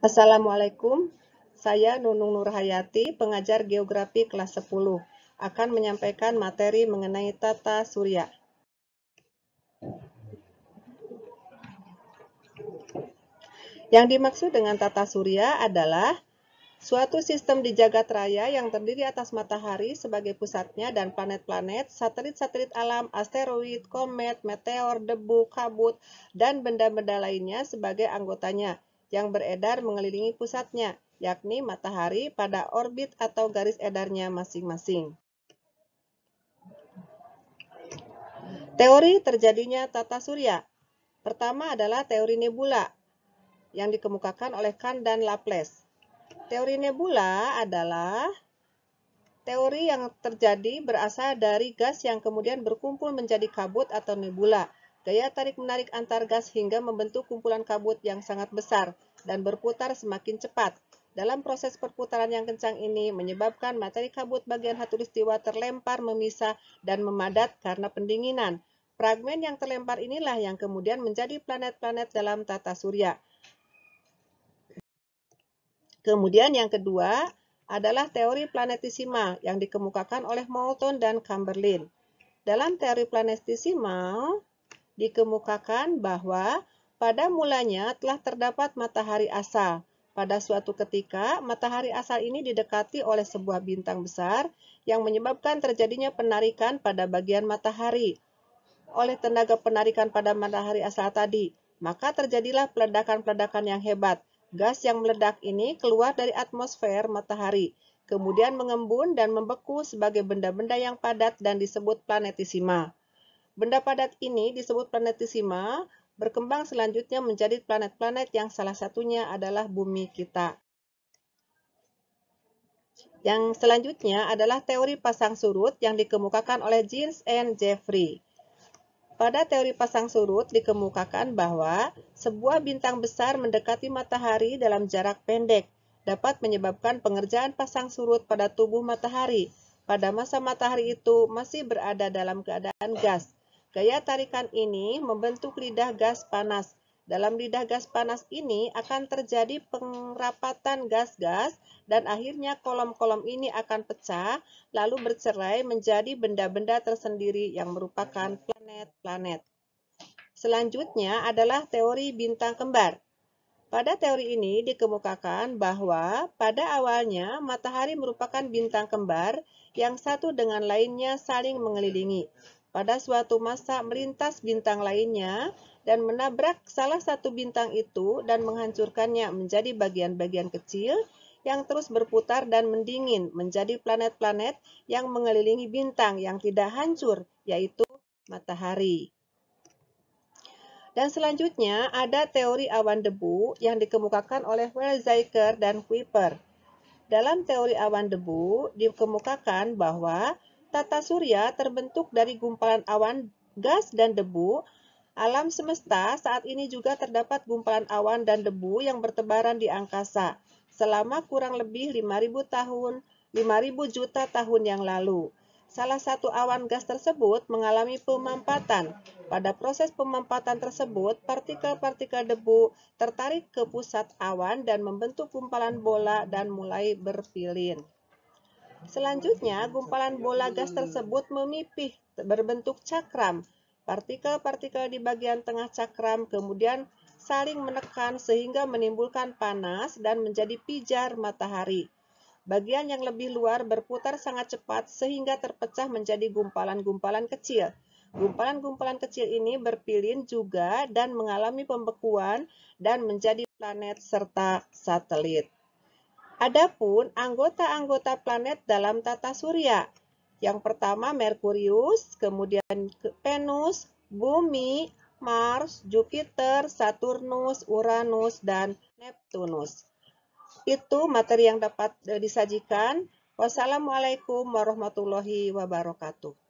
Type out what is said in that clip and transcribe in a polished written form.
Assalamualaikum, saya Nunung Nurhayati, pengajar Geografi kelas 10, akan menyampaikan materi mengenai tata surya. Yang dimaksud dengan tata surya adalah suatu sistem di jagat raya yang terdiri atas matahari sebagai pusatnya dan planet-planet, satelit-satelit alam, asteroid, komet, meteor, debu, kabut, dan benda-benda lainnya sebagai anggotanya yang beredar mengelilingi pusatnya, yakni matahari pada orbit atau garis edarnya masing-masing. Teori terjadinya tata surya. Pertama adalah teori nebula yang dikemukakan oleh Kahn dan Laplace. Teori nebula adalah teori yang terjadi berasal dari gas yang kemudian berkumpul menjadi kabut atau nebula. Gaya tarik-menarik antar gas hingga membentuk kumpulan kabut yang sangat besar dan berputar semakin cepat. Dalam proses perputaran yang kencang ini menyebabkan materi kabut bagian khatulistiwa terlempar, memisah, dan memadat karena pendinginan. Fragmen yang terlempar inilah yang kemudian menjadi planet-planet dalam tata surya. Kemudian yang kedua adalah teori planetisima yang dikemukakan oleh Moulton dan Chamberlin. Dalam teori planetisima dikemukakan bahwa pada mulanya telah terdapat matahari asal. Pada suatu ketika, matahari asal ini didekati oleh sebuah bintang besar yang menyebabkan terjadinya penarikan pada bagian matahari. Oleh tenaga penarikan pada matahari asal tadi, maka terjadilah peledakan-peledakan yang hebat. Gas yang meledak ini keluar dari atmosfer matahari, kemudian mengembun dan membeku sebagai benda-benda yang padat dan disebut planetisima. Benda padat ini disebut planetisima, berkembang selanjutnya menjadi planet-planet yang salah satunya adalah bumi kita. Yang selanjutnya adalah teori pasang surut yang dikemukakan oleh Giles and Jeffrey. Pada teori pasang surut dikemukakan bahwa sebuah bintang besar mendekati matahari dalam jarak pendek dapat menyebabkan pengerjaan pasang surut pada tubuh matahari. Pada masa matahari itu masih berada dalam keadaan gas. Gaya tarikan ini membentuk lidah gas panas. Dalam lidah gas panas ini akan terjadi pengrapatan gas-gas dan akhirnya kolom-kolom ini akan pecah lalu bercerai menjadi benda-benda tersendiri yang merupakan planet-planet. Selanjutnya adalah teori bintang kembar. Pada teori ini dikemukakan bahwa pada awalnya matahari merupakan bintang kembar yang satu dengan lainnya saling mengelilingi. Pada suatu masa melintas bintang lainnya dan menabrak salah satu bintang itu dan menghancurkannya menjadi bagian-bagian kecil yang terus berputar dan mendingin menjadi planet-planet yang mengelilingi bintang yang tidak hancur, yaitu matahari. Dan selanjutnya ada teori awan debu yang dikemukakan oleh Weizsäcker dan Kuiper. Dalam teori awan debu dikemukakan bahwa tata surya terbentuk dari gumpalan awan, gas, dan debu. Alam semesta saat ini juga terdapat gumpalan awan dan debu yang bertebaran di angkasa selama kurang lebih 5.000 juta tahun yang lalu. Salah satu awan gas tersebut mengalami pemampatan. Pada proses pemampatan tersebut, partikel-partikel debu tertarik ke pusat awan dan membentuk gumpalan bola dan mulai berpilin. Selanjutnya, gumpalan bola gas tersebut memipih berbentuk cakram. Partikel-partikel di bagian tengah cakram kemudian saling menekan sehingga menimbulkan panas dan menjadi pijar matahari. Bagian yang lebih luar berputar sangat cepat sehingga terpecah menjadi gumpalan-gumpalan kecil. Gumpalan-gumpalan kecil ini berpilin juga dan mengalami pembekuan dan menjadi planet serta satelit. Adapun anggota-anggota planet dalam tata surya. Yang pertama Merkurius, kemudian Venus, Bumi, Mars, Jupiter, Saturnus, Uranus, dan Neptunus. Itu materi yang dapat disajikan. Wassalamualaikum warahmatullahi wabarakatuh.